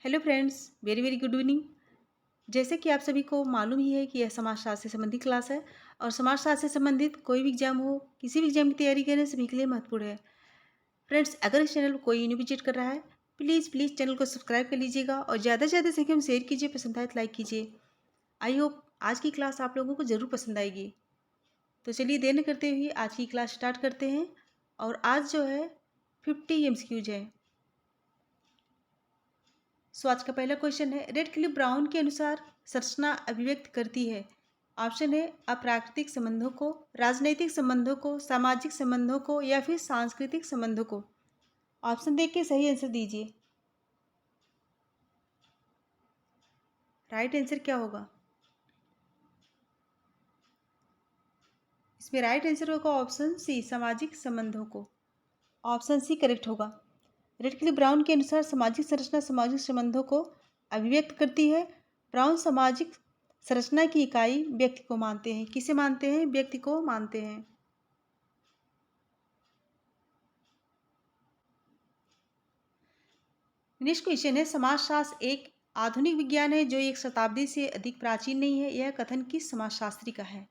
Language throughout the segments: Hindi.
Hello friends, very very good evening. जैसे कि आप सभी को मालूम ही है कि यह समाजशास्त्र से संबंधित क्लास है और समाजशास्त्र से संबंधित कोई भी एग्जाम हो, किसी भी एग्जाम की तैयारी करने सभी के लिए महत्वपूर्ण है। फ्रेंड्स, अगर इस चैनल को कोई न्यू विजिट कर रहा है, प्लीज़ प्लीज़ चैनल को सब्सक्राइब कर लीजिएगा और ज़्यादा से ज़्यादा संख्या में शेयर कीजिए, पसंद आए तो लाइक कीजिए। आई होप आज की क्लास आप लोगों को ज़रूर पसंद आएगी। तो चलिए देर न करते हुए आज की क्लास स्टार्ट करते हैं। और आज जो है 50 MCQs है। सो आज का पहला क्वेश्चन है, रेड क्लिफ ब्राउन के अनुसार संरचना अभिव्यक्त करती है। ऑप्शन है अप्राकृतिक संबंधों को, राजनैतिक संबंधों को, सामाजिक संबंधों को या फिर सांस्कृतिक संबंधों को। ऑप्शन देख के सही आंसर दीजिए। राइट आंसर क्या होगा? इसमें राइट आंसर होगा ऑप्शन सी, सामाजिक संबंधों को। ऑप्शन सी करेक्ट होगा। रेड क्लिफ ब्राउन के अनुसार सामाजिक संरचना सामाजिक संबंधों को अभिव्यक्त करती है। ब्राउन सामाजिक संरचना की इकाई व्यक्ति को मानते हैं। किसे मानते हैं? व्यक्ति को मानते हैं। नेक्स्ट क्वेश्चन है, समाजशास्त्र एक आधुनिक विज्ञान है जो एक शताब्दी से अधिक प्राचीन नहीं है। यह कथन किस समाजशास्त्री का है?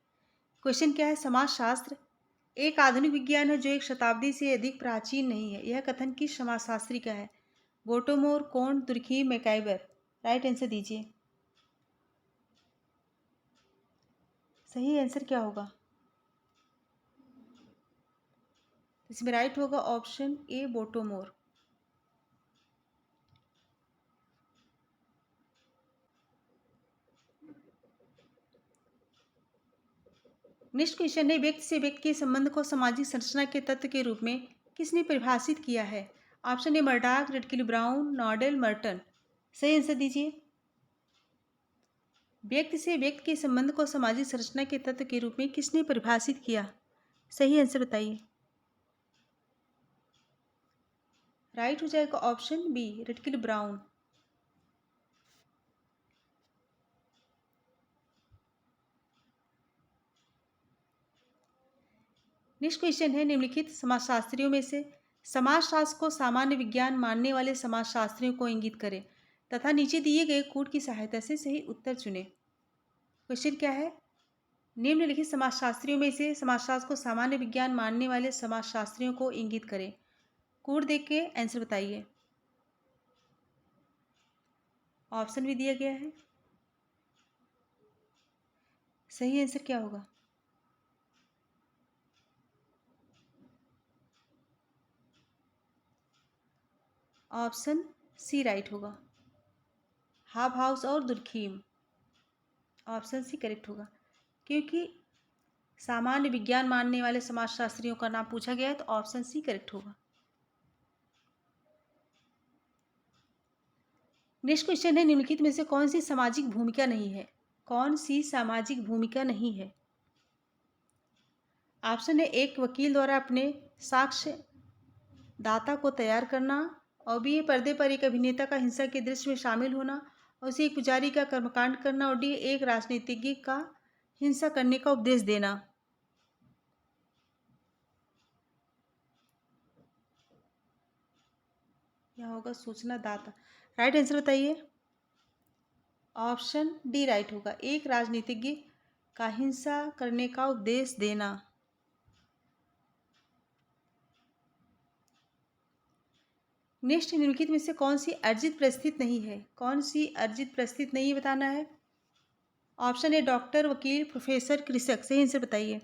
क्वेश्चन क्या है? समाजशास्त्र एक आधुनिक विज्ञान है जो एक शताब्दी से अधिक प्राचीन नहीं है। यह कथन किस समाजशास्त्री का है? बोटोमोर, कोंड, दुर्खीम, मैकाइबर। राइट आंसर दीजिए। सही आंसर क्या होगा? इसमें राइट होगा ऑप्शन ए, बोटोमोर। नेक्स्ट क्वेश्चन है, व्यक्ति से व्यक्ति के संबंध को सामाजिक संरचना के तत्व के रूप में किसने परिभाषित किया है? Option A Murdock, Radcliffe Brown, Nadel, Merton. सही आंसर दीजिए। व्यक्ति से व्यक्ति के संबंध को सामाजिक संरचना के तत्व के रूप में किसने परिभाषित किया? सही आंसर बताइए। राइट हो जाएगा option B, Radcliffe Brown. Next question है, निम्नलिखित समाजशास्त्रियों में से समाजशास्त्र को सामान्य विज्ञान मानने वाले समाजशास्त्रियों को इंगित करें तथा नीचे दिए गए कोड की सहायता से सही उत्तर चुनें। क्वेश्चन क्या है? निम्नलिखित समाजशास्त्रियों में से समाजशास्त्र को सामान्य विज्ञान मानने वाले समाजशास्त्रियों को इंगित करें। कोड देख के आंसर बताइए। ऑप्शन भी दिया गया है। सही आंसर क्या होगा? ऑप्शन सी राइट होगा, हाफ हाउस और दुर्खीम। ऑप्शन सी करेक्ट होगा, क्योंकि सामान्य विज्ञान मानने वाले समाजशास्त्रियों का नाम पूछा गया है तो ऑप्शन सी करेक्ट होगा। नेक्स्ट क्वेश्चन है, निम्नलिखित में से कौन सी सामाजिक भूमिका नहीं है? कौन सी सामाजिक भूमिका नहीं है? ऑप्शन है एक वकील द्वारा अपने साक्ष्य दाता को तैयार करना, और बी पर्दे पर एक अभिनेता का हिंसा के दृश्य में शामिल होना, और सी एक पुजारी का कर्मकांड करना, और डी एक राजनीतिज्ञ का हिंसा करने का उपदेश देना। क्या होगा? सूचना दाता। राइट आंसर बताइए। ऑप्शन डी राइट होगा, एक राजनीतिज्ञ का हिंसा करने का उपदेश देना। नेक्स्ट, निम्नलिखित में से कौन सी अर्जित प्रस्थित नहीं है? कौन सी अर्जित प्रस्थित नहीं बताना है। ऑप्शन ए डॉक्टर, वकील, प्रोफेसर, कृषक। सही आंसर बताइए।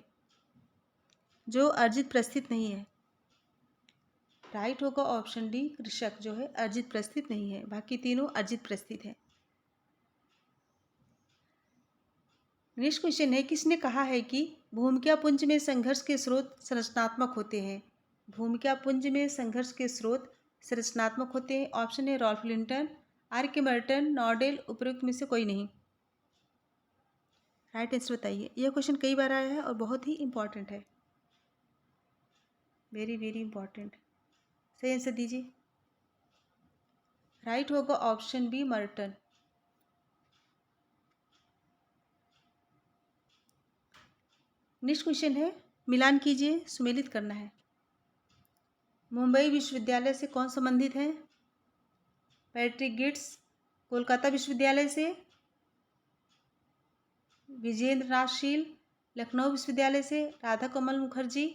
जो अर्जित प्रस्थित नहीं है। राइट होगा ऑप्शन डी, कृषक जो है अर्जित प्रस्थित नहीं है, बाकी तीनों अर्जित प्रस्थित है। नेक्स्ट क्वेश्चन है, किसने कहा है कि भूमिका पुंज में संघर्ष के स्रोत संरचनात्मक होते हैं? भूमिका पुंज में संघर्ष के स्रोत संरचनात्मक होते हैं। ऑप्शन है रॉल्फ लिंटन, आर के मर्टन, नॉडेल, उपरोक्त में से कोई नहीं। राइट आंसर बताइए। यह क्वेश्चन कई बार आया है और बहुत ही इंपॉर्टेंट है, वेरी वेरी इंपॉर्टेंट। सही आंसर दीजिए। राइट होगा option B, Merton. Next question है, मिलान कीजिए, सुमेलित करना है। मुंबई विश्वविद्यालय से कौन संबंधित है? पैट्रिक गिट्स, कोलकाता विश्वविद्यालय से विजेंद्र नाथ शील, लखनऊ विश्वविद्यालय से राधा कमल मुखर्जी,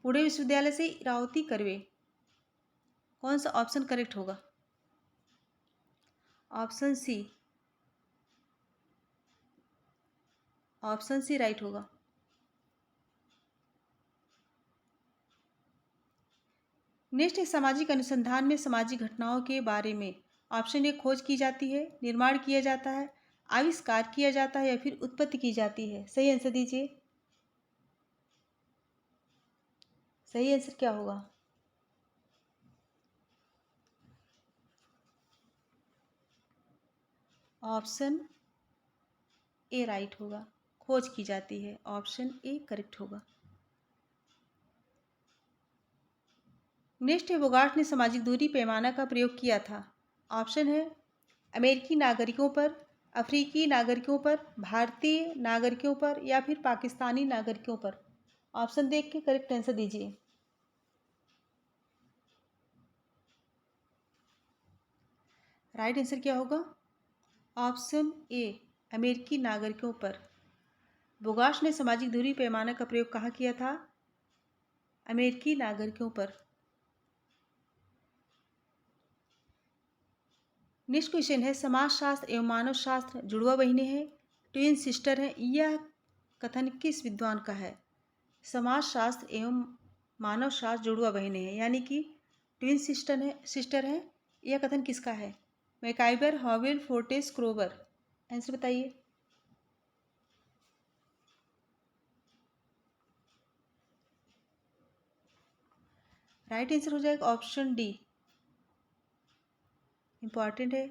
पुणे विश्वविद्यालय से इरावती कर्वे। कौन सा ऑप्शन करेक्ट होगा? Option C, option C right होगा। नेक्स्ट है, सामाजिक अनुसंधान में सामाजिक घटनाओं के बारे में ऑप्शन ए खोज की जाती है, निर्माण किया जाता है, आविष्कार किया जाता है या फिर उत्पत्ति की जाती है। सही आंसर दीजिए। सही आंसर क्या होगा? ऑप्शन ए राइट होगा, खोज की जाती है। ऑप्शन ए करेक्ट होगा। नेक्स्ट है, बोगार्ट ने सामाजिक दूरी पैमाना का प्रयोग किया था। ऑप्शन है अमेरिकी नागरिकों पर, अफ्रीकी नागरिकों पर, भारतीय नागरिकों पर या फिर पाकिस्तानी नागरिकों पर। ऑप्शन देख के करेक्ट आंसर दीजिए। राइट आंसर क्या होगा? ऑप्शन ए अमेरिकी नागरिकों पर। बोगार्ट ने सामाजिक दूरी पैमाना का प्रयोग कहाँ किया था? अमेरिकी नागरिकों पर। नेक्स्ट क्वेश्चन है, समाजशास्त्र एवं मानव शास्त्र जुड़वा बहनें हैं, ट्विन सिस्टर हैं, यह कथन किस विद्वान का है? समाजशास्त्र एवं मानव शास्त्र जुड़वा बहनें हैं, यानी कि ट्विन सिस्टर है, यह कथन किसका है? मैकाइबर, हॉवेल, फोर्टेस, क्रोबर। आंसर बताइए। राइट आंसर हो जाएगा ऑप्शन डी, इंपॉर्टेंट है।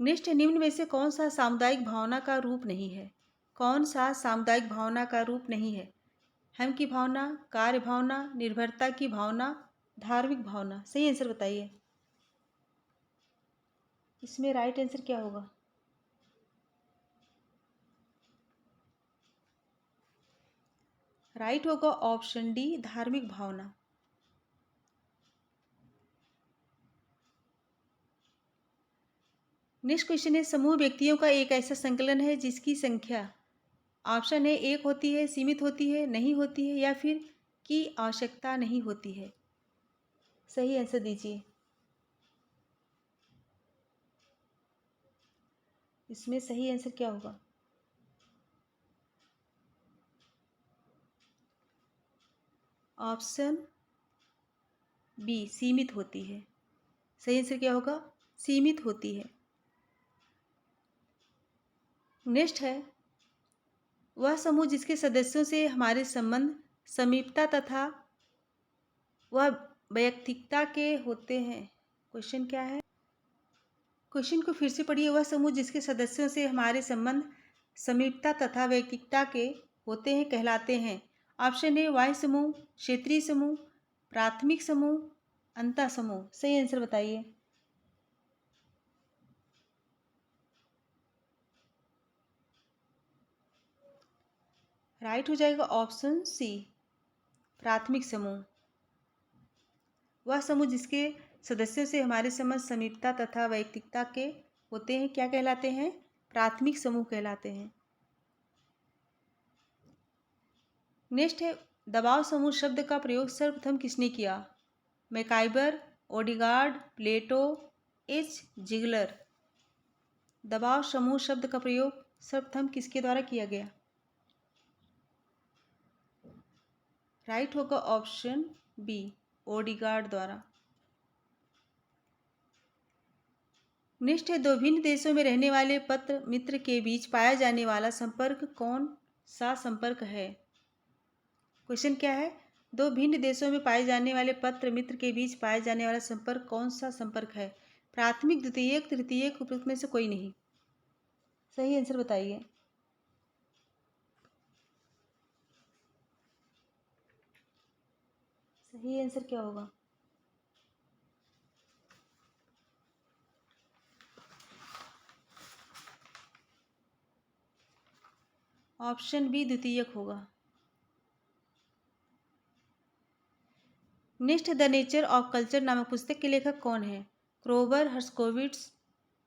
नेक्स्ट है, निम्न में से कौन सा सामुदायिक भावना का रूप नहीं है? कौन सा सामुदायिक भावना का रूप नहीं है? हम की भावना, कार्य भावना, निर्भरता की भावना, धार्मिक भावना। सही आंसर बताइए। इसमें राइट आंसर क्या होगा? राइट होगा ऑप्शन डी, धार्मिक भावना। नेक्स्ट क्वेश्चन है, समूह व्यक्तियों का एक ऐसा संकलन है जिसकी संख्या ऑप्शन है एक होती है, सीमित होती है, नहीं होती है या फिर की आवश्यकता नहीं होती है। सही आंसर दीजिए। इसमें सही आंसर क्या होगा? ऑप्शन बी, सीमित होती है। सही आंसर क्या होगा? सीमित होती है। नेक्स्ट है, वह समूह जिसके सदस्यों से हमारे संबंध समीपता तथा वह वैयक्तिकता के होते हैं। क्वेश्चन क्या है? क्वेश्चन को फिर से पढ़िए। वह समूह जिसके सदस्यों से हमारे संबंध समीपता तथा वैयक्तिकता के होते हैं कहलाते हैं। ऑप्शन ए वाह्य समूह, क्षेत्रीय समूह, प्राथमिक समूह, अंतः समूह। सही आंसर बताइए। राइट हो जाएगा ऑप्शन सी, प्राथमिक समूह। वह समूह जिसके सदस्यों से हमारे संबंध समीपता तथा वैयक्तिकता के होते हैं क्या कहलाते हैं? प्राथमिक समूह कहलाते हैं। नेक्स्ट है, दबाव समूह शब्द का प्रयोग सर्वप्रथम किसने किया? मैकाइबर, ओडिगार्ड, प्लेटो, एच जिगलर। दबाव समूह शब्द का प्रयोग सर्वप्रथम किसके द्वारा किया गया? राइट होगा ऑप्शन बी, ओडिगार्ड द्वारा। नेक्स्ट है, दो भिन्न देशों में रहने वाले पत्र मित्र के बीच पाया जाने वाला संपर्क कौन सा संपर्क है? क्वेश्चन क्या है? दो भिन्न देशों में पाए जाने वाले पत्र मित्र के बीच पाया जाने वाला संपर्क कौन सा संपर्क है? प्राथमिक, द्वितीयक, तृतीयक, उपयुक्त में से कोई नहीं। सही आंसर बताइए। सही आंसर क्या होगा? ऑप्शन बी, द्वितीयक होगा। Next, the nature of culture नामक पुस्तक के लेखक कौन है? क्रोबर, हर्स्कोविट्स,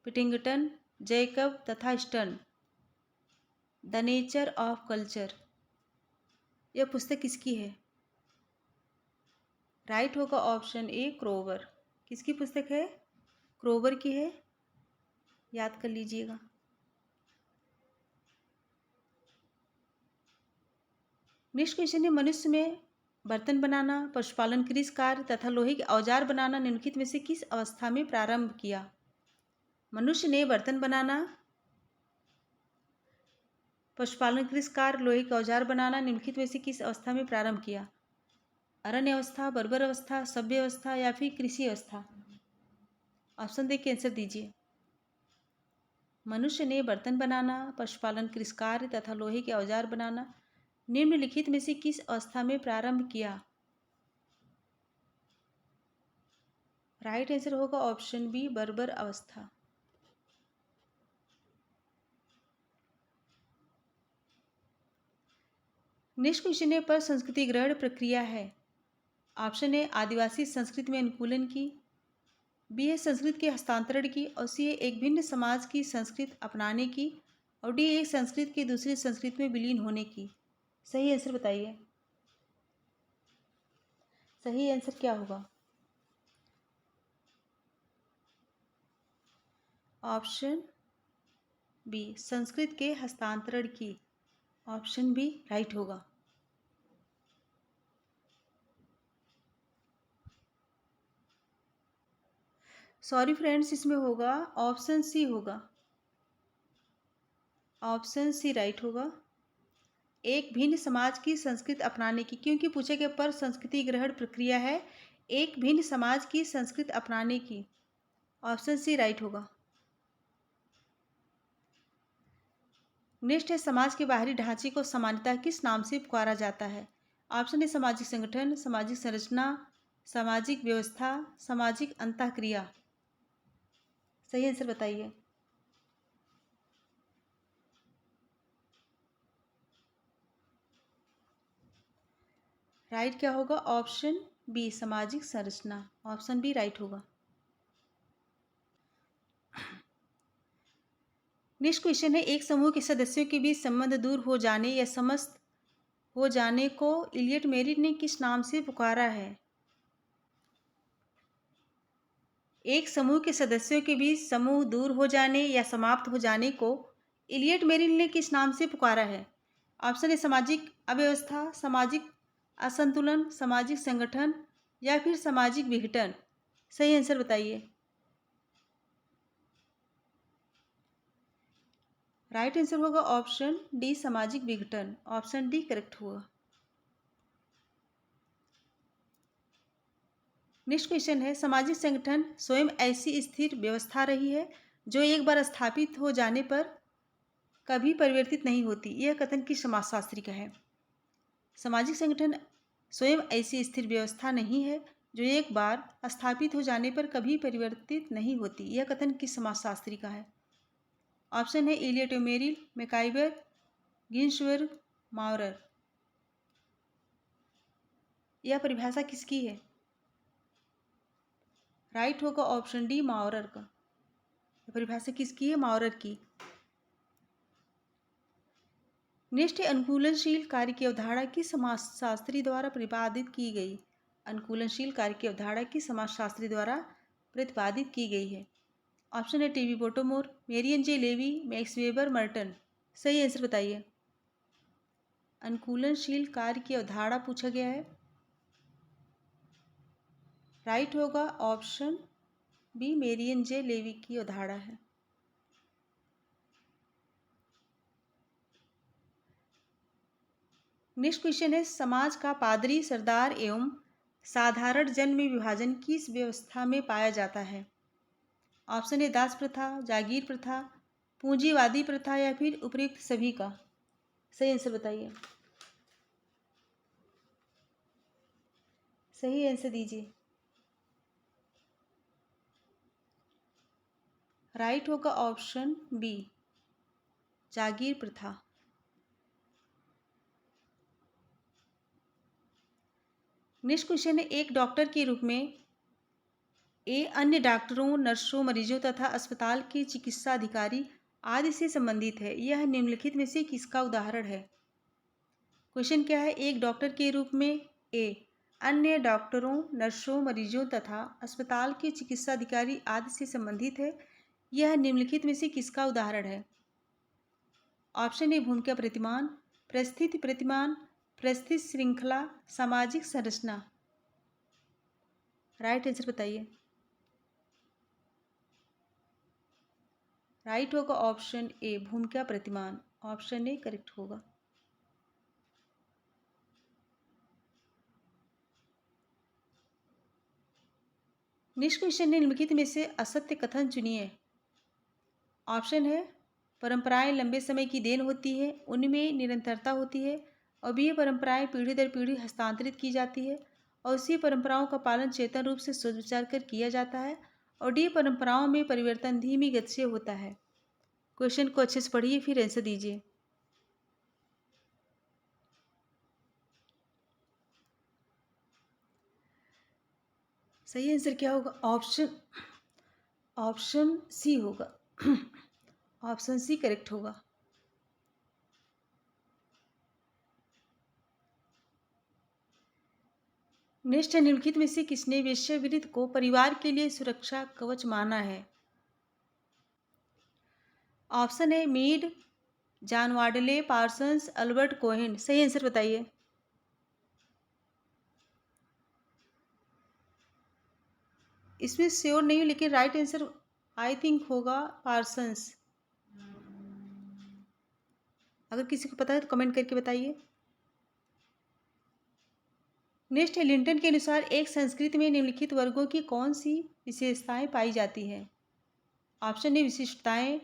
पिटिंगटन, जैकब तथा stern. The nature of culture, यह पुस्तक किसकी है? राइट होगा ऑप्शन ए, क्रोबर। किसकी पुस्तक है? क्रोबर की है, याद कर लीजिएगा। नेक्स्ट क्वेश्चन है, मनुष्य में बर्तन बनाना, पशुपालन, कृषि कार्य तथा लोहे के औजार बनाना निम्नलिखित में से किस अवस्था में प्रारंभ किया? मनुष्य ने बर्तन बनाना, पशुपालन, कृषि कार्य, लोहे के औजार बनाना निम्नलिखित में से किस अवस्था में प्रारंभ किया? अरण्य अवस्था, बर्बर अवस्था, सभ्य अवस्था या फिर कृषि अवस्था? ऑप्शन देख के आंसर दीजिए। मनुष्य ने बर्तन बनाना, पशुपालन, कृषि कार्य तथा लोहे के औजार बनाना निम्नलिखित में से किस अवस्था में प्रारंभ किया? राइट आंसर होगा ऑप्शन बी, बर्बर अवस्था। नेक्स्ट क्वेश्चन है, पर संस्कृति ग्रहण प्रक्रिया है। ऑप्शन ए, आदिवासी संस्कृति में अनुकूलन की, बी है संस्कृत के हस्तांतरण की, और सी है एक भिन्न समाज की संस्कृत अपनाने की, और डी एक संस्कृत के दूसरी संस्कृति में विलीन होने की। सही आंसर बताइए। सही आंसर क्या होगा? ऑप्शन बी, संस्कृत के हस्तांतरण की। ऑप्शन बी राइट होगा। सॉरी फ्रेंड्स, इसमें होगा ऑप्शन सी होगा। ऑप्शन सी राइट होगा, एक भिन्न समाज की संस्कृति अपनाने की, क्योंकि पूछे गए पर संस्कृति ग्रहण प्रक्रिया है एक भिन्न समाज की संस्कृति अपनाने की। ऑप्शन सी राइट होगा। नेक्स्ट है, समाज के बाहरी ढांचे को सामान्यतः किस नाम से पुकारा जाता है? ऑप्शन है सामाजिक संगठन, सामाजिक संरचना, सामाजिक व्यवस्था, सामाजिक अंतःक्रिया। सही आंसर बताइए। राइट क्या होगा? ऑप्शन बी, सामाजिक संरचना। ऑप्शन बी राइट होगा। नेक्स्ट क्वेश्चन है, एक समूह के सदस्यों के बीच संबंध दूर हो जाने या समस्त हो जाने को इलियट मेरिट ने किस नाम से पुकारा है? एक समूह के सदस्यों के बीच समूह दूर हो जाने या समाप्त हो जाने को इलियट मेरिल ने किस नाम से पुकारा है? ऑप्शन है सामाजिक अव्यवस्था, सामाजिक असंतुलन, सामाजिक संगठन या फिर सामाजिक विघटन। सही आंसर बताइए। राइट आंसर होगा ऑप्शन डी, सामाजिक विघटन। ऑप्शन डी करेक्ट होगा। नेक्स्ट क्वेश्चन है, सामाजिक संगठन स्वयं ऐसी स्थिर व्यवस्था रही है जो एक बार स्थापित हो जाने पर कभी परिवर्तित नहीं होती। यह कथन किस समाजशास्त्री का है? सामाजिक संगठन स्वयं ऐसी स्थिर व्यवस्था नहीं है जो एक बार स्थापित हो जाने पर कभी परिवर्तित नहीं होती। यह कथन किस समाजशास्त्री का है? ऑप्शन है इलियट मेरिल, मैकाइवर, गिन्सबर्ग, माउरर। यह परिभाषा किसकी है? राइट होगा ऑप्शन डी, माउरर का। परिभाषा किसकी है? माउरर की। नेक्स्ट है, अनुकूलनशील कार्य की अवधारणा किस समाजशास्त्री द्वारा प्रतिपादित की गई? अनुकूलनशील कार्य की अवधारणा किस समाजशास्त्री द्वारा प्रतिपादित की गई है? ऑप्शन है टीवी बोटोमोर, मेरियन जे लेवी, मैक्स वेबर, मर्टन। सही आंसर बताइए। अनुकूलनशील कार्य की अवधारणा पूछा गया है। राइट होगा ऑप्शन बी, मेरियन जे लेवी की अवधारणा है। नेक्स्ट क्वेश्चन है, समाज का पादरी, सरदार एवं साधारण जन में विभाजन किस व्यवस्था में पाया जाता है? ऑप्शन है दास प्रथा, जागीर प्रथा, पूंजीवादी प्रथा या फिर उपयुक्त सभी का। सही आंसर बताइए। सही आंसर दीजिए। राइट होगा ऑप्शन बी, जागीर प्रथा। नेक्स्ट क्वेश्चन है, एक डॉक्टर के रूप में ए अन्य डॉक्टरों, नर्सों, मरीजों तथा अस्पताल के चिकित्सा अधिकारी आदि से संबंधित है। यह निम्नलिखित में से किसका उदाहरण है? क्वेश्चन क्या है, एक डॉक्टर के रूप में ए अन्य डॉक्टरों, नर्सों, मरीजों तथा अस्पताल के चिकित्सा अधिकारी आदि से संबंधित है। यह निम्नलिखित में से किसका उदाहरण है? ऑप्शन ए भूमिका प्रतिमान, परिस्थिति प्रतिमान, परिस्थिति श्रृंखला, सामाजिक संरचना। राइट आंसर बताइए। राइट होगा ऑप्शन ए भूमिका प्रतिमान। ऑप्शन ए करेक्ट होगा। नेक्स्ट क्वेश्चन है, निम्नलिखित में से असत्य कथन चुनिए। ऑप्शन है, परंपराएं लंबे समय की देन होती है, उनमें निरंतरता होती है, और ये परंपराएं पीढ़ी दर पीढ़ी हस्तांतरित की जाती है, और इसी परंपराओं का पालन चेतन रूप से सोच विचार कर किया जाता है, और ये परंपराओं में परिवर्तन धीमी गति से होता है। क्वेश्चन को अच्छे से पढ़िए, फिर आंसर दीजिए। सही आंसर क्या होगा? ऑप्शन सी होगा। ऑप्शन सी करेक्ट होगा। नेक्स्ट है, निम्नलिखित में से किसने वेश्यावृत्ति को परिवार के लिए सुरक्षा कवच माना है? ऑप्शन है, Mead, John Wardle, Parsons, Albert Cohen. सही आंसर बताइए। इसमें श्योर नहीं हूँ, लेकिन राइट आंसर आई थिंक होगा पार्सन्स। अगर किसी को पता है तो कमेंट करके बताइए। नेक्स्ट है, लिंटन के अनुसार एक संस्कृति में निम्नलिखित वर्गों की कौन सी विशेषताएं पाई जाती हैं? ऑप्शन ए विशिष्टताएं,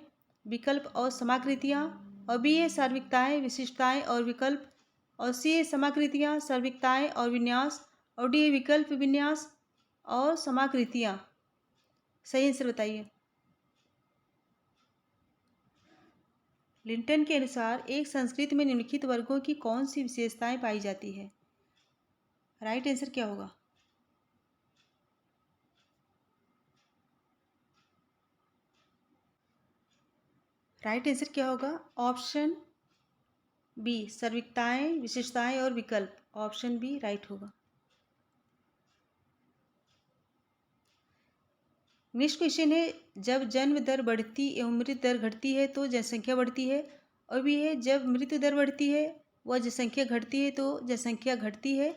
विकल्प और समाकृतियाँ, और बी ए सार्वत्रिकताएं, विशिष्टताएं और विकल्प, और सी ए समाकृतियाँ, सार्वत्रिकताएं और विन्यास, और डी ए विकल्प, विन्यास और समाकृतियाँ। सही आंसर बताइए। लिंटन के अनुसार एक संस्कृति में निम्नलिखित वर्गों की कौन सी विशेषताएं पाई जाती है? राइट आंसर क्या होगा? राइट आंसर क्या होगा? ऑप्शन बी सार्वत्रिकताएं, विशेषताएं और विकल्प। ऑप्शन बी राइट होगा। नेक्स्ट क्वेश्चन है, जब जन्म दर बढ़ती एवं मृत्यु दर घटती है तो जनसंख्या बढ़ती है, और भी है जब मृत्यु दर बढ़ती है व जनसंख्या घटती है तो जनसंख्या घटती है,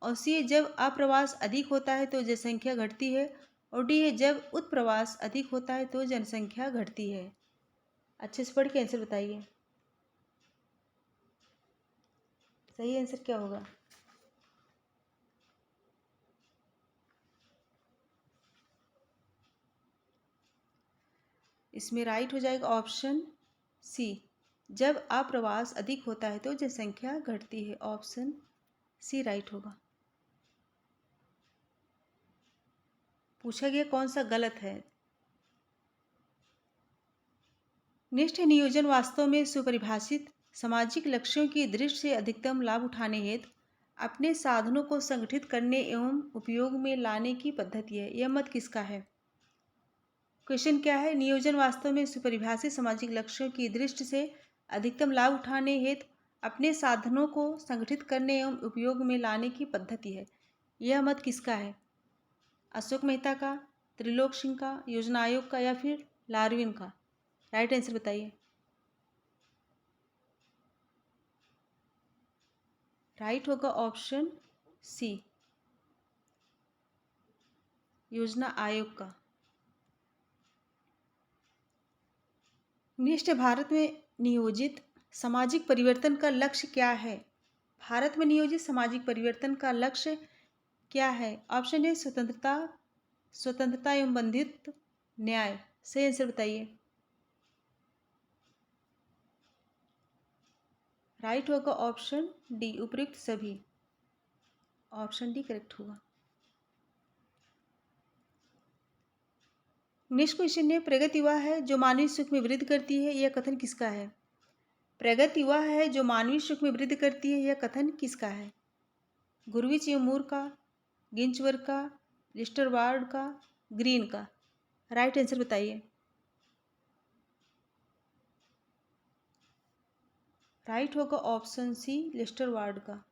और सी है जब अप्रवास अधिक होता है तो जनसंख्या घटती है, और डी है जब उत्प्रवास अधिक होता है तो जनसंख्या घटती है। अच्छे से पढ़ के आंसर बताइए। सही आंसर क्या होगा? इसमें राइट हो जाएगा ऑप्शन सी, जब अप्रवास अधिक होता है तो जनसंख्या घटती है। ऑप्शन सी राइट होगा। पूछा गया कौन सा गलत है। नेक्स्ट है, नियोजन वास्तव में सुपरिभाषित सामाजिक लक्ष्यों की दृष्टि से अधिकतम लाभ उठाने हेतु अपने साधनों को संगठित करने एवं उपयोग में लाने की पद्धति है। यह मत किसका है? क्वेश्चन क्या है, नियोजन वास्तव में सुपरिभाषित सामाजिक लक्ष्यों की दृष्टि से अधिकतम लाभ उठाने हेतु अपने साधनों को संगठित करने एवं उपयोग में लाने की पद्धति है। यह मत किसका है? अशोक मेहता का, त्रिलोक सिंह का, योजना आयोग का, या फिर लार्विन का? राइट आंसर बताइए। राइट होगा ऑप्शन सी, योजना आयोग का। नेक्स्ट है, भारत में नियोजित सामाजिक परिवर्तन का लक्ष्य क्या है? भारत में नियोजित सामाजिक परिवर्तन का लक्ष्य क्या है? ऑप्शन ए स्वतंत्रता, स्वतंत्रता एवं बंधुत्व, न्याय। सही आंसर बताइए। राइट होगा ऑप्शन डी उपयुक्त सभी। ऑप्शन डी करेक्ट होगा। नेक्स्ट क्वेश्चन है, प्रगति वह है जो मानवीय सुख में वृद्धि करती है। यह कथन किसका है? प्रगति वह है जो मानवीय सुख में वृद्धि करती है। यह कथन किसका है? गुरविच एवं मूर का, गिंचबर्ग का, लिस्टरवार्ड का, ग्रीन का? राइट आंसर बताइए। राइट होगा ऑप्शन सी, लिस्टरवार्ड का।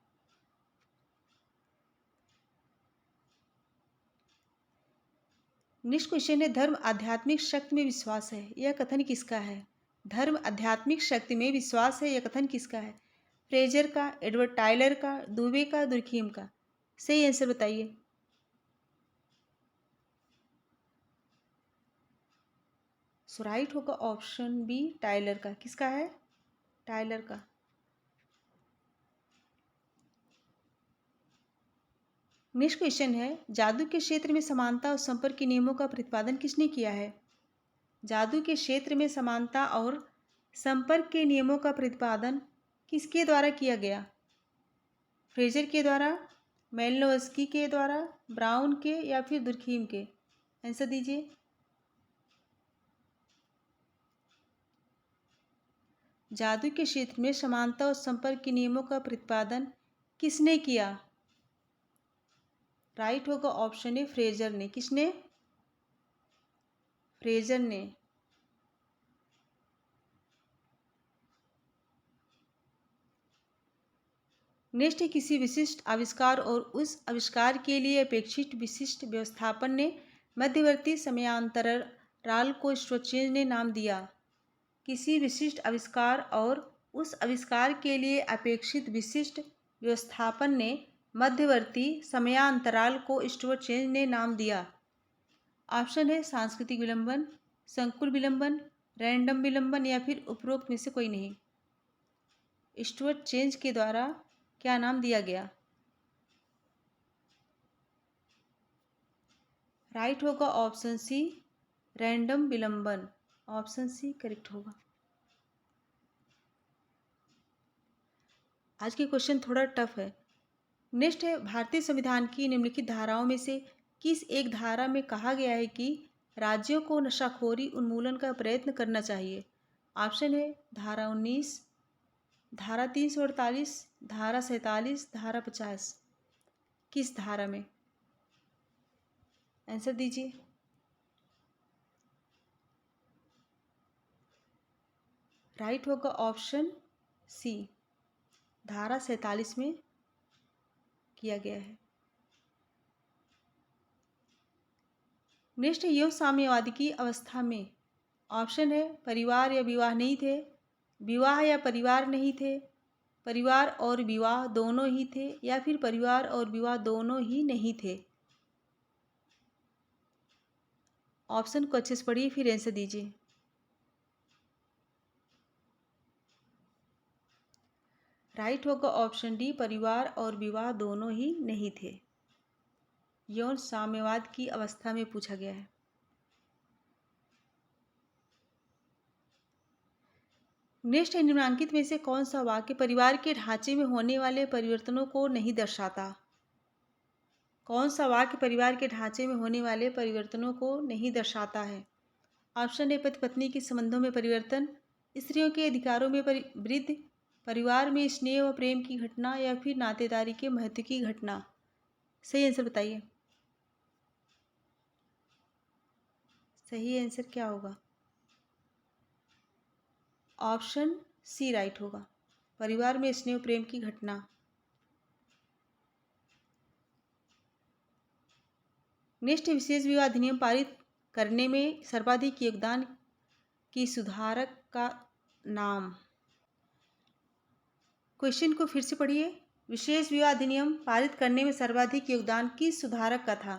नेक्स्ट क्वेश्चन है, धर्म आध्यात्मिक शक्ति में विश्वास है, यह कथन किसका है? धर्म आध्यात्मिक शक्ति में विश्वास है, यह कथन किसका है? फ्रेजर का, एडवर्ड टायलर का, दुबे का, दुर्खीम का? सही आंसर बताइए। सो राइट होगा ऑप्शन बी, टायलर का। किसका है? टायलर का। नेक्स्ट क्वेश्चन है, जादू के क्षेत्र में समानता और संपर्क के नियमों का प्रतिपादन किसने किया है? जादू के क्षेत्र में समानता और संपर्क के नियमों का प्रतिपादन किसके द्वारा किया गया? फ्रेजर के द्वारा, मेलिनोव्स्की के द्वारा, ब्राउन के, या फिर दुर्खीम के? आंसर दीजिए। जादू के क्षेत्र में समानता और संपर्क के नियमों का प्रतिपादन किसने किया? राइट होगा ऑप्शन ए, फ्रेजर ने। किसने? फ्रेजर ने। नेक्स्ट है, किसी विशिष्ट आविष्कार और उस आविष्कार के लिए अपेक्षित विशिष्ट व्यवस्थापन ने मध्यवर्ती समयांतराल को स्टोचेंज ने नाम दिया। किसी विशिष्ट आविष्कार और उस आविष्कार के लिए अपेक्षित विशिष्ट व्यवस्थापन ने मध्यवर्ती समयांतराल को स्टोचेंज ने नाम दिया। ऑप्शन है सांस्कृतिक विलंबन, संकुल विलंबन, रैंडम विलंबन, या फिर उपरोक्त में से कोई नहीं। स्टुअर्ट चेंज के द्वारा क्या नाम दिया गया? राइट होगा ऑप्शन सी, रैंडम विलंबन। ऑप्शन सी करेक्ट होगा। आज के क्वेश्चन थोड़ा टफ है। नेक्स्ट है, भारतीय संविधान की निम्नलिखित धाराओं में से किस एक धारा में कहा गया है कि राज्यों को नशाखोरी उन्मूलन का प्रयत्न करना चाहिए? ऑप्शन है धारा 19, धारा 348, धारा 47, धारा 50? किस धारा में? आंसर दीजिए। राइट होगा ऑप्शन सी, धारा 47 में किया गया है। नेक्स्ट है, यौन साम्यवाद की अवस्था में ऑप्शन है परिवार या विवाह नहीं थे, विवाह या परिवार नहीं थे, परिवार और विवाह दोनों ही थे, या फिर परिवार और विवाह दोनों ही नहीं थे? ऑप्शन को अच्छे से पढ़िए फिर आंसर दीजिए। राइट होगा ऑप्शन डी, परिवार और विवाह दोनों ही नहीं थे। यौन साम्यवाद की अवस्था में पूछा गया है। नेक्स्ट है, निम्नलिखित में से कौन सा वाक्य परिवार के ढांचे में होने वाले परिवर्तनों को नहीं दर्शाता? कौन सा वाक्य परिवार के ढांचे में होने वाले परिवर्तनों को नहीं दर्शाता है? ऑप्शन ए, पति पत्नी के संबंधों में परिवर्तन, स्त्रियों के अधिकारों में वृद्धि, परिवार में स्नेह व प्रेम की घटना, या फिर नातेदारी के महत्व की घटना? सही आंसर बताइए। सही आंसर क्या होगा? ऑप्शन सी राइट होगा, परिवार में स्नेह प्रेम की घटना। नेक्स्ट, विशेष विवाह अधिनियम पारित करने में सर्वाधिक योगदान की सुधारक का नाम? क्वेश्चन को फिर से पढ़िए। विशेष विवाह अधिनियम पारित करने में सर्वाधिक योगदान किस सुधारक का था?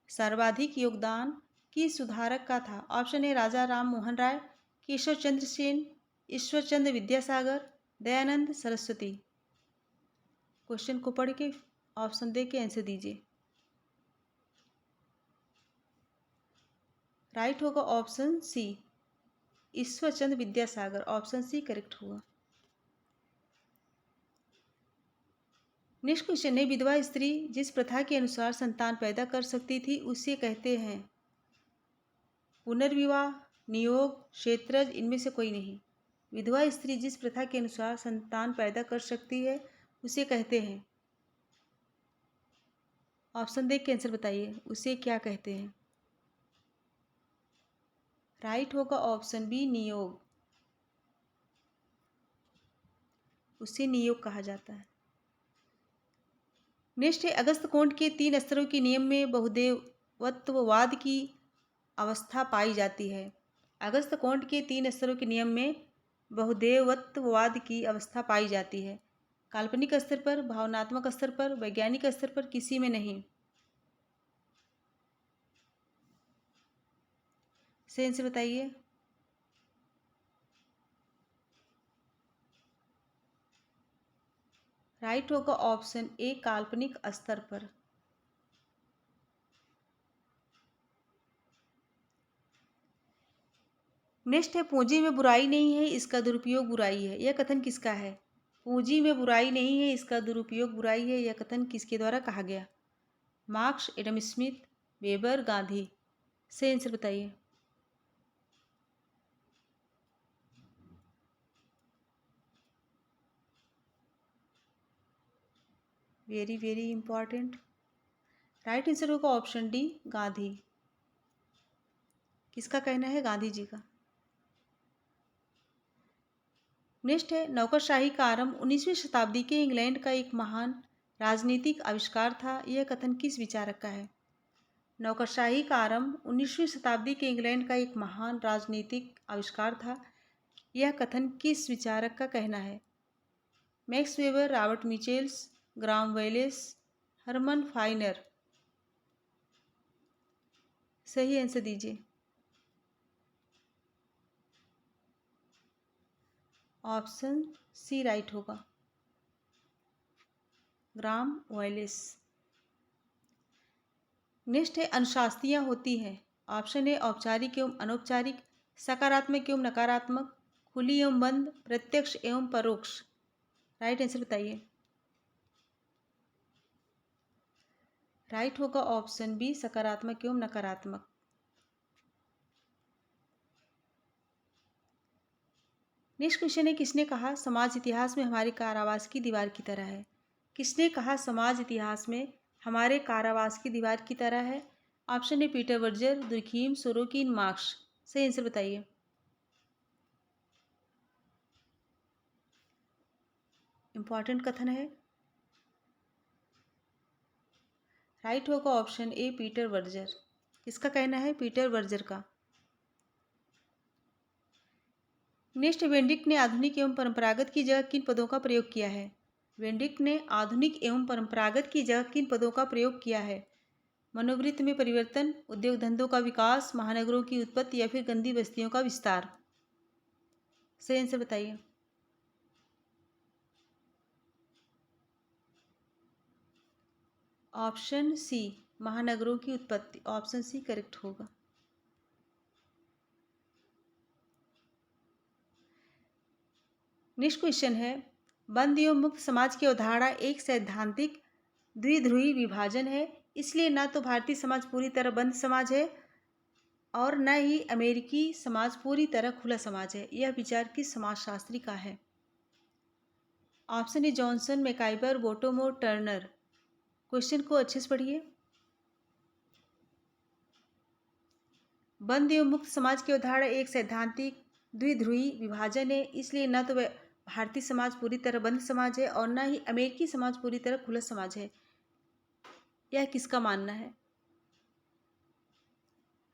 सर्वाधिक योगदान किस सुधारक का था? Option A, Raja Ram Mohan Roy, Keshab Chandra Sen, Ishwar Chandra Vidyasagar, Dayanand Saraswati? Question को पढ़ के ऑप्शन दे के आंसर दीजिए। राइट होगा ऑप्शन सी, ईश्वर Chandra Vidyasagar. Option C correct होगा। नेक्स्ट क्वेश्चन है, विधवा स्त्री जिस प्रथा के अनुसार संतान पैदा कर सकती थी उसे कहते हैं? पुनर्विवाह, नियोग, क्षेत्रज, इनमें से कोई नहीं। विधवा स्त्री जिस प्रथा के अनुसार संतान पैदा कर सकती है उसे कहते हैं? ऑप्शन देख के आंसर बताइए, उसे क्या कहते हैं। राइट होगा ऑप्शन बी, नियोग। उसे नियोग कहा जाता है। नेक्स्ट है, अगस्त कोंड के 3 स्तरों के नियम में बहुदेवत्ववाद की अवस्था पाई जाती है। अगस्त कोंड के 3 स्तरों के नियम में बहुदेवत्ववाद की अवस्था पाई जाती है। काल्पनिक स्तर पर, भावनात्मक स्तर पर, वैज्ञानिक स्तर पर, किसी में नहीं। सही आंसर बताइए। राइट होगा ऑप्शन ए, काल्पनिक स्तर पर। नेक्स्ट है, पूंजी में बुराई नहीं है, इसका दुरुपयोग बुराई है। यह कथन किसका है। पूंजी में बुराई नहीं है, इसका दुरुपयोग बुराई है। यह कथन किसके द्वारा कहा गया। Marks, Adam Smith, weber, Gandhi. सही आंसर बताइए। Very very important. Right answer होगा ऑप्शन डी, गांधी। किसका कहना है, गांधी जी का। नेक्स्ट है, नौकरशाही का आरंभ 19वीं शताब्दी के इंग्लैंड का एक महान राजनीतिक आविष्कार था। यह कथन किस विचारक का है। नौकरशाही का आरंभ 19वीं शताब्दी के इंग्लैंड का एक महान राजनीतिक आविष्कार था। यह कथन किस विचारक का कहना है। मैक्स वेबर, रॉबर्ट मिचेल्स, ग्राम वेलेस, हरमन फाइनर। सही आंसर दीजिए। ऑप्शन सी राइट होगा, ग्राम वेलेस। नेक्स्ट है, अनुशासनियाँ होती हैं। ऑप्शन ए, औपचारिक एवं अनौपचारिक, सकारात्मक एवं नकारात्मक, खुली एवं बंद, प्रत्यक्ष एवं परोक्ष। राइट आंसर बताइए। राइट होगा ऑप्शन बी, सकारात्मक एवं नकारात्मक। नेक्स्ट क्वेश्चन है, किसने कहा समाज इतिहास में हमारे कारावास की दीवार की तरह है। किसने कहा समाज इतिहास में हमारे कारावास की दीवार की तरह है। Option A, Peter Berger, Durkheim, Sorokin, Marx. सही आंसर बताइए। इंपॉर्टेंट कथन है। राइट होगा ऑप्शन ए, पीटर वर्जर। किसका कहना है, पीटर वर्जर का। नेक्स्ट, वेंडिक्ट ने आधुनिक एवं परंपरागत की जगह किन पदों का प्रयोग किया है। वेंडिक्ट ने आधुनिक एवं परंपरागत की जगह किन पदों का प्रयोग किया है। मनोवृत्ति में परिवर्तन, उद्योग धंधों का विकास, महानगरों की उत्पत्ति या फिर गंदी बस्तियों का विस्तार। सही आंसर बताइए। ऑप्शन सी, महानगरों की उत्पत्ति। ऑप्शन सी करेक्ट होगा। नेक्स्ट क्वेश्चन है, बंद एवं मुक्त समाज की अवधारणा एक सैद्धांतिक द्विध्रुवी विभाजन है। इसलिए न तो भारतीय समाज पूरी तरह बंद समाज है और न ही अमेरिकी समाज पूरी तरह खुला समाज है। यह विचार किस समाजशास्त्री का है। Option A, Johnson, MacIver, Bottomore, Turner. Question को अच्छे से पढ़िए। बंद एवं मुक्त समाज की अवधारणा एक सैद्धांतिक द्विध्रुवी विभाजन है। इसलिए न तो भारतीय समाज पूरी तरह बंद समाज है और न ही अमेरिकी समाज पूरी तरह खुला समाज है। यह किसका मानना है।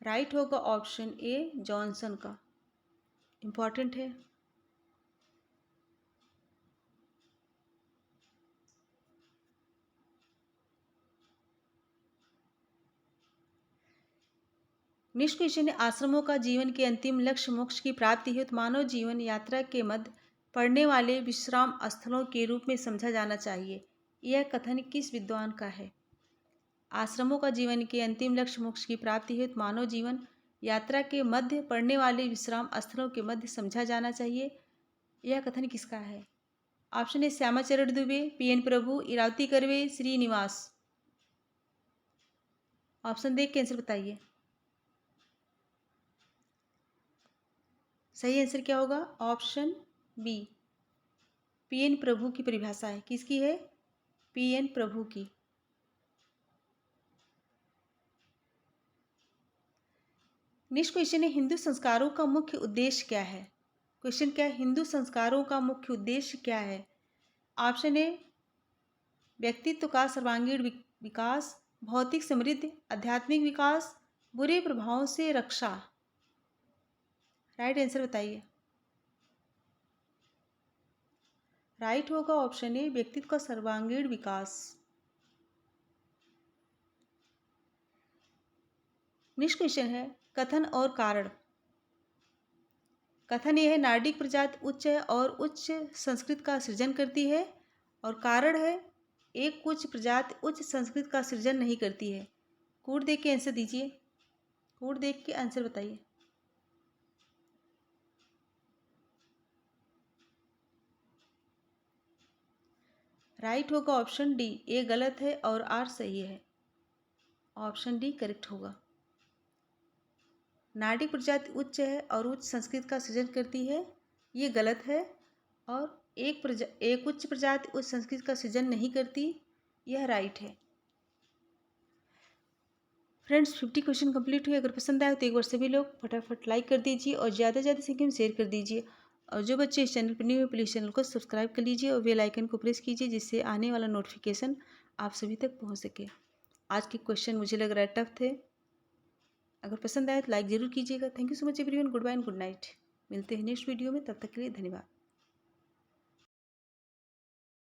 राइट होगा ऑप्शन ए, जॉनसन का। इंपॉर्टेंट है। नेक्स्ट क्वेश्चन है, आश्रमों का जीवन के अंतिम लक्ष्य मोक्ष की प्राप्ति हेतु मानव जीवन यात्रा के मध्य पड़ने वाले विश्राम स्थलों के रूप में समझा जाना चाहिए। यह कथन किस विद्वान का है। आश्रमों का जीवन के अंतिम लक्ष्य मोक्ष की प्राप्ति हेतु मानव जीवन यात्रा के मध्य पड़ने वाले विश्राम स्थलों के मध्य समझा जाना चाहिए। यह कथन किसका है। Option A, Shyamacharan Dube, P N. Prabhu, Irawati Karve, Srinivas. Option देख के आंसर बताइए। सही आंसर क्या होगा। Option B, PN. प्रभु की परिभाषा है। किसकी है, पी.एन. प्रभु की। नेक्स्ट क्वेश्चन है, हिंदू संस्कारों का मुख्य उद्देश्य क्या है? क्वेश्चन क्या है, हिंदू संस्कारों का मुख्य उद्देश्य क्या है? ऑप्शन ए, व्यक्तित्व का सर्वांगीण विकास, भौतिक समृद्धि, आध्यात्मिक विकास, बुरे प्रभावों से रक्षा। राइट आंसर बताइए। राइट होगा ऑप्शन ए, व्यक्तित्व का सर्वांगीण विकास। नेक्स्ट क्वेश्चन है, कथन और कारण। कथन ये है, नार्डिक प्रजाति उच्च है और उच्च संस्कृत का सृजन करती है, और कारण है, एक उच्च प्रजाति उच्च संस्कृत का सृजन नहीं करती है। कोड देख के आंसर दीजिए, कोड देख के आंसर बताइए। राइट होगा ऑप्शन डी, ए गलत है और आर सही है। ऑप्शन डी करेक्ट होगा। नार्डिक प्रजाति उच्च है और उच्च संस्कृत का सृजन करती है, ये गलत है। और एक उच्च प्रजाति उच्च संस्कृत का सृजन नहीं करती, यह राइट है। फ्रेंड्स 50 क्वेश्चन कंप्लीट हुए। अगर पसंद आए तो एक बार सभी लोग फटाफट लाइक कर दीजिए और ज़्यादा से ज़्यादा संख्या में शेयर कर दीजिए। और जो बच्चे इस चैनल पर न्यू है प्लीज़ चैनल को सब्सक्राइब कर लीजिए और बेल आइकन को प्रेस कीजिए, जिससे आने वाला नोटिफिकेशन आप सभी तक पहुंच सके। आज के क्वेश्चन मुझे लग रहा है टफ थे। अगर पसंद आए तो लाइक ज़रूर कीजिएगा। Thank you so much everyone. Good bye and good night. मिलते हैं नेक्स्ट वीडियो में, तब तक के लिए धन्यवाद।